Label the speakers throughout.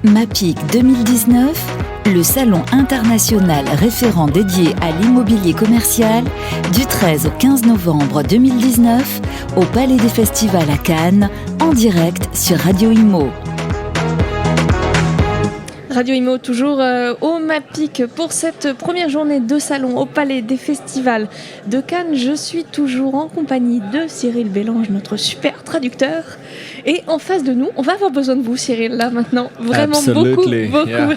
Speaker 1: MAPIC 2019, le salon international référent dédié à l'immobilier commercial du 13 au 15 novembre 2019 au Palais des Festivals à Cannes, en direct sur Radio Imo.
Speaker 2: Radio Imo, toujours au MAPIC pour cette première journée de salon au Palais des Festivals de Cannes. Je suis toujours en compagnie de Cyril Bélange, notre super traducteur. Et en face de nous, on va avoir besoin de vous, Cyril, là maintenant. Vraiment beaucoup. Yeah.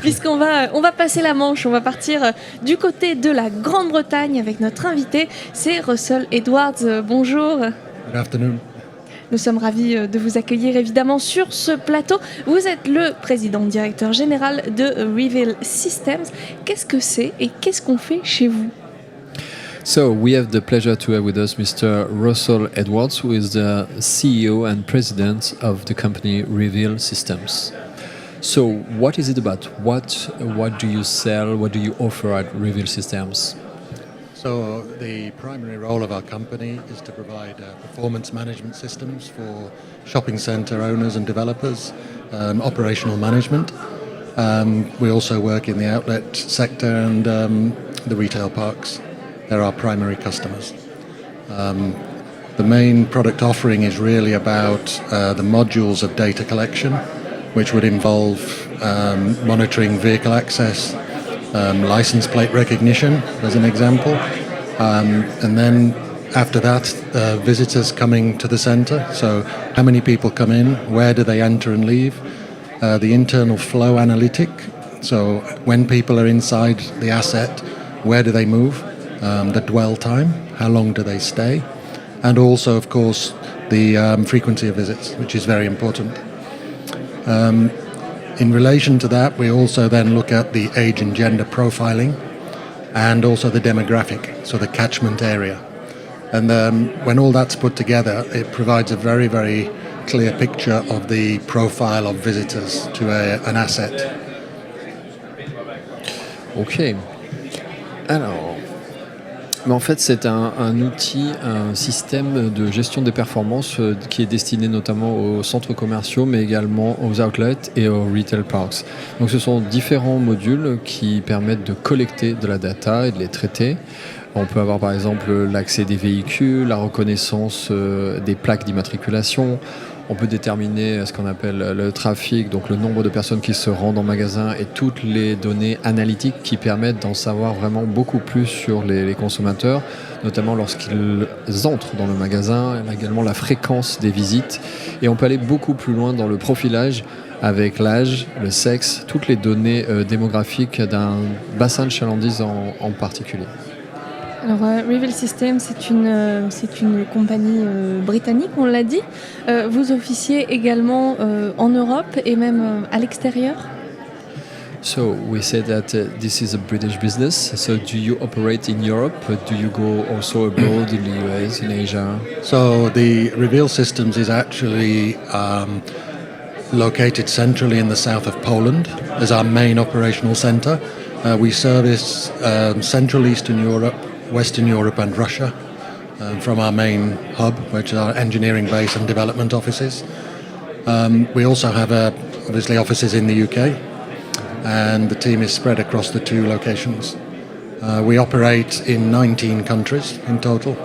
Speaker 2: Puisqu'on va passer la Manche, on va partir du côté de la Grande-Bretagne avec notre invité, c'est Russell Edwards. Bonjour.
Speaker 3: Good afternoon.
Speaker 2: Nous sommes ravis de vous accueillir évidemment sur ce plateau. Vous êtes le président directeur général de Reveal Systems. Qu'est-ce que c'est et qu'est-ce qu'on fait chez vous?
Speaker 4: So we have the pleasure to have with us Mr. Russell Edwards, who is the CEO and president of the company Reveal Systems. So what is it about? What do you sell? What do you offer at Reveal Systems?
Speaker 3: So the primary role of our company is to provide performance management systems for shopping centre owners and developers, operational management. We also work in the outlet sector and the retail parks. They're our primary customers. The main product offering is really about the modules of data collection, which would involve monitoring vehicle access, license plate recognition, as an example. And then after that, visitors coming to the centre. So how many people come in, where do they enter and leave? The internal flow analytic. So when people are inside the asset, where do they move? The dwell time, how long do they stay? And also, of course, the frequency of visits, which is very important. In relation to that, we also then look at the age and gender profiling and also the demographic, so the catchment area. And when all that's put together, it provides a very, very clear picture of the profile of visitors to an asset.
Speaker 4: Ok. Alors, mais en fait, c'est un outil, un système de gestion des performances qui est destiné notamment aux centres commerciaux, mais également aux outlets et aux retail parks. Donc ce sont différents modules qui permettent de collecter de la data et de les traiter. On peut avoir par exemple l'accès des véhicules, la reconnaissance des plaques d'immatriculation. On peut déterminer ce qu'on appelle le trafic, donc le nombre de personnes qui se rendent en magasin et toutes les données analytiques qui permettent d'en savoir vraiment beaucoup plus sur les consommateurs, notamment lorsqu'ils entrent dans le magasin, également la fréquence des visites. Et on peut aller beaucoup plus loin dans le profilage avec l'âge, le sexe, toutes les données démographiques d'un bassin de chalandise en particulier.
Speaker 2: Alors, Reveal Systems, c'est une compagnie britannique, on l'a dit. Vous officiez également en Europe et même à l'extérieur.
Speaker 4: So we said that this is a British business. So do you operate in Europe? Do you go also abroad in the US, in Asia?
Speaker 3: So the Reveal Systems is actually located centrally in the south of Poland as our main operational centre. We service Central Eastern Europe, Western Europe and Russia from our main hub, which is our engineering base and development offices. We also have obviously offices in the UK, and the team is spread across the two locations. We operate in 19 countries in total.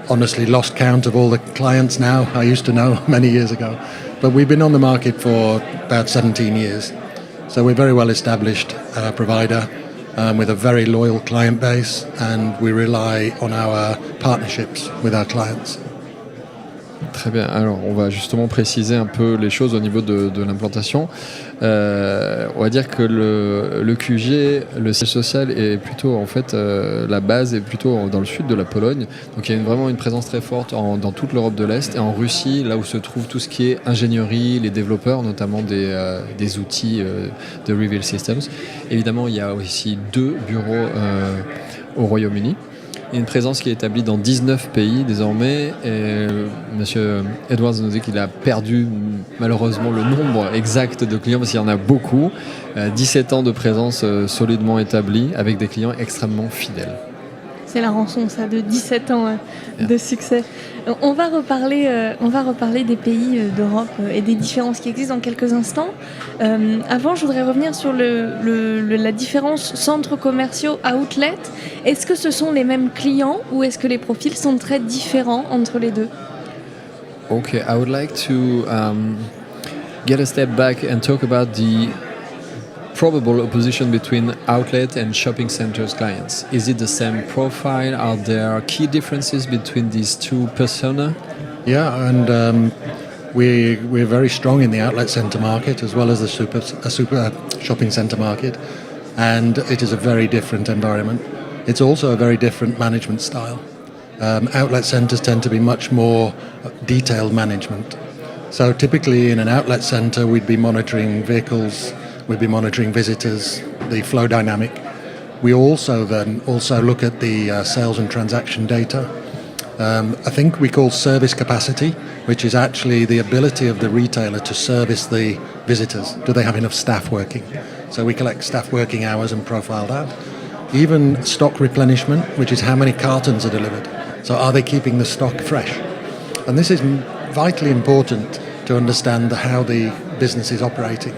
Speaker 3: Honestly lost count of all the clients now. I used to know many years ago, but we've been on the market for about 17 years. So we're a very well established provider with a very loyal client base, and we rely on our partnerships with our clients.
Speaker 4: Très bien, alors on va justement préciser un peu les choses au niveau de l'implantation. On va dire que le QG, le siège social est plutôt en fait la base est plutôt dans le sud de la Pologne, donc il y a vraiment une présence très forte dans toute l'Europe de l'Est et en Russie, là où se trouve tout ce qui est ingénierie, les développeurs notamment des outils de Reveal Systems. Évidemment il y a aussi 2 bureaux au Royaume-Uni. Il y a une présence qui est établie dans 19 pays désormais. Et Monsieur Edwards nous dit qu'il a perdu malheureusement le nombre exact de clients parce qu'il y en a beaucoup. 17 ans de présence solidement établie avec des clients extrêmement fidèles.
Speaker 2: C'est la rançon, ça, de 17 ans de succès. On va reparler des pays d'Europe et des différences qui existent dans quelques instants. Avant, je voudrais revenir sur la différence centres commerciaux outlet. Est-ce que ce sont les mêmes clients ou est-ce que les profils sont très différents entre les deux?
Speaker 4: Okay, I would like to get a step back and talk about the probable opposition between outlet and shopping centers clients. Is it the same profile? Are there key differences between these two persona?
Speaker 3: Yeah, and we're very strong in the outlet centre market as well as the super shopping centre market, and it is a very different environment. It's also a very different management style. Outlet centres tend to be much more detailed management. So typically in an outlet centre we'd be monitoring vehicles, we'd be monitoring visitors, the flow dynamic. We also look at the sales and transaction data. I think we call service capacity, which is actually the ability of the retailer to service the visitors. Do they have enough staff working? So we collect staff working hours and profile that. Even stock replenishment, which is how many cartons are delivered. So are they keeping the stock fresh? And this is vitally important to understand how the business is operating.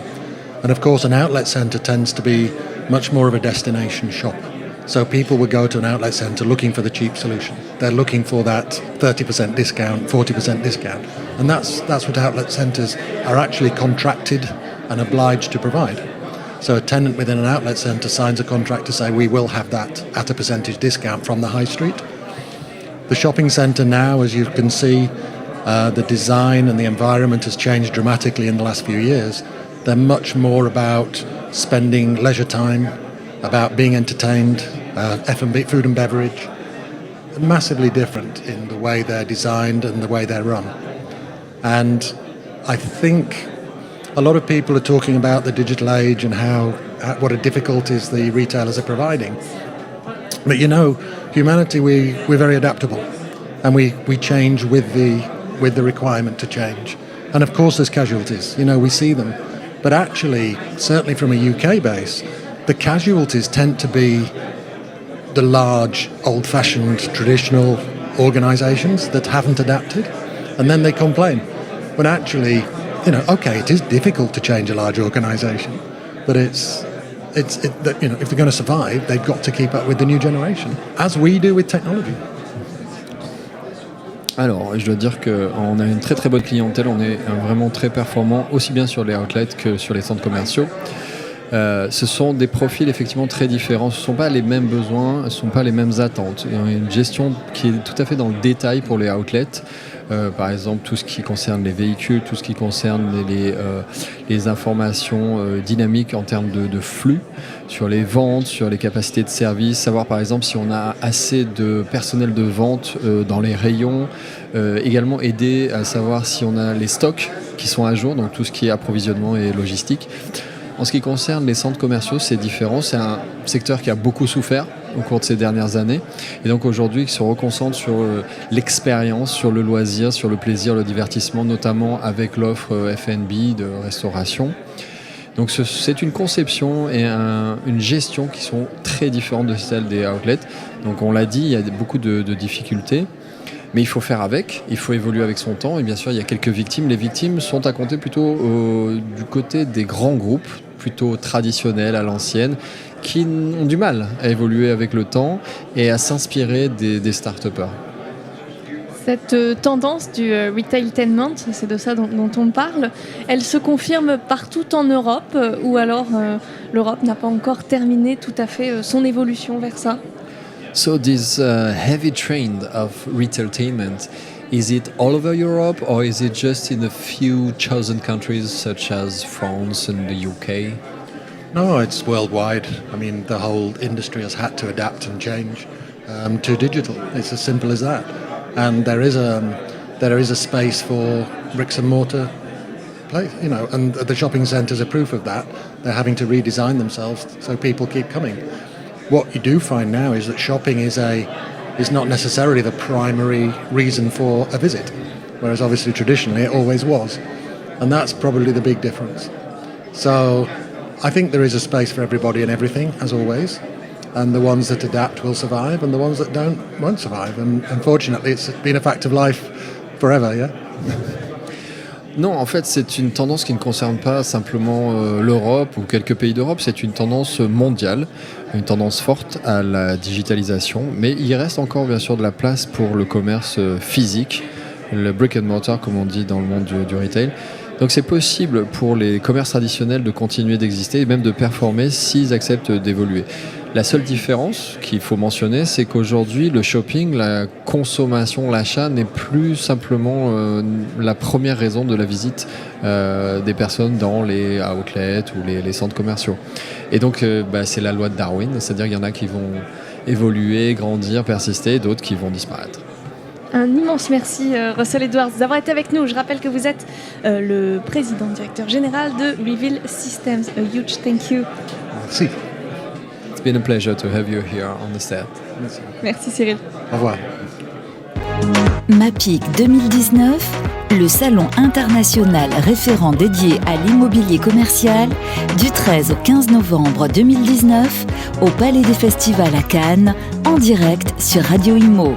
Speaker 3: And of course, an outlet centre tends to be much more of a destination shop. So people would go to an outlet centre looking for the cheap solution. They're looking for that 30% discount, 40% discount. And that's what outlet centres are actually contracted and obliged to provide. So a tenant within an outlet centre signs a contract to say we will have that at a percentage discount from the high street. The shopping centre now, as you can see, the design and the environment has changed dramatically in the last few years. They're much more about spending leisure time, about being entertained, F&B, food and beverage. Massively different in the way they're designed and the way they're run. And I think a lot of people are talking about the digital age and what a difficulties the retailers are providing. But humanity, we're very adaptable, and we change with the requirement to change. And of course there's casualties, we see them. But actually, certainly from a UK base, the casualties tend to be the large, old-fashioned, traditional organisations that haven't adapted, and then they complain. But actually, it is difficult to change a large organisation, but if they're going to survive, they've got to keep up with the new generation, as we do with technology.
Speaker 4: Alors, je dois dire qu'on a une très très bonne clientèle, on est vraiment très performant, aussi bien sur les outlets que sur les centres commerciaux. Ce sont des profils effectivement très différents, ce ne sont pas les mêmes besoins, ce ne sont pas les mêmes attentes. Il y a une gestion qui est tout à fait dans le détail pour les outlets. Par exemple, tout ce qui concerne les véhicules, tout ce qui concerne les informations dynamiques en termes de flux, sur les ventes, sur les capacités de service, savoir par exemple si on a assez de personnel de vente dans les rayons, également aider à savoir si on a les stocks qui sont à jour, donc tout ce qui est approvisionnement et logistique. En ce qui concerne les centres commerciaux, c'est différent. C'est un secteur qui a beaucoup souffert au cours de ces dernières années. Et donc aujourd'hui, qui se reconcentre sur l'expérience, sur le loisir, sur le plaisir, le divertissement, notamment avec l'offre F&B de restauration. Donc c'est une conception et une gestion qui sont très différentes de celles des outlets. Donc on l'a dit, il y a beaucoup de difficultés. Mais il faut faire avec, il faut évoluer avec son temps. Et bien sûr, il y a quelques victimes. Les victimes sont à compter plutôt du côté des grands groupes, plutôt traditionnels, à l'ancienne, qui ont du mal à évoluer avec le temps et à s'inspirer des start-upers.
Speaker 2: Cette tendance du retailtainment, c'est de ça dont on parle, elle se confirme partout en Europe ou alors l'Europe n'a pas encore terminé tout à fait son évolution vers ça?
Speaker 4: So this heavy trend of retailtainment, is it all over Europe or is it just in a few chosen countries such as France and the UK?
Speaker 3: No, it's worldwide. I mean, the whole industry has had to adapt and change to digital. It's as simple as that. And there is a space for bricks and mortar place, and the shopping centres are proof of that. They're having to redesign themselves so people keep coming. What you do find now is that shopping is not necessarily the primary reason for a visit, whereas obviously traditionally it always was. And that's probably the big difference. So I think there is a space for everybody and everything, as always. and the ones that adapt will survive, and the ones that don't won't survive. And unfortunately, it's been a fact of life forever, yeah?
Speaker 4: Non, en fait, c'est une tendance qui ne concerne pas simplement l'Europe ou quelques pays d'Europe, c'est une tendance mondiale, une tendance forte à la digitalisation, mais il reste encore bien sûr de la place pour le commerce physique, le brick and mortar comme on dit dans le monde du retail. Donc c'est possible pour les commerces traditionnels de continuer d'exister et même de performer s'ils acceptent d'évoluer. La seule différence qu'il faut mentionner, c'est qu'aujourd'hui, le shopping, la consommation, l'achat n'est plus simplement la première raison de la visite des personnes dans les outlets ou les centres commerciaux. Et donc, c'est la loi de Darwin, c'est-à-dire qu'il y en a qui vont évoluer, grandir, persister, et d'autres qui vont disparaître.
Speaker 2: Un immense merci Russell Edwards d'avoir été avec nous. Je rappelle que vous êtes le président directeur général de Reveal Systems. A huge thank you.
Speaker 3: Merci.
Speaker 4: It's been a pleasure to have you here on the set.
Speaker 2: Merci Cyril.
Speaker 3: Au revoir.
Speaker 1: MAPIC 2019, le salon international référent dédié à l'immobilier commercial, du 13 au 15 novembre 2019 au Palais des Festivals à Cannes, en direct sur Radio Imo.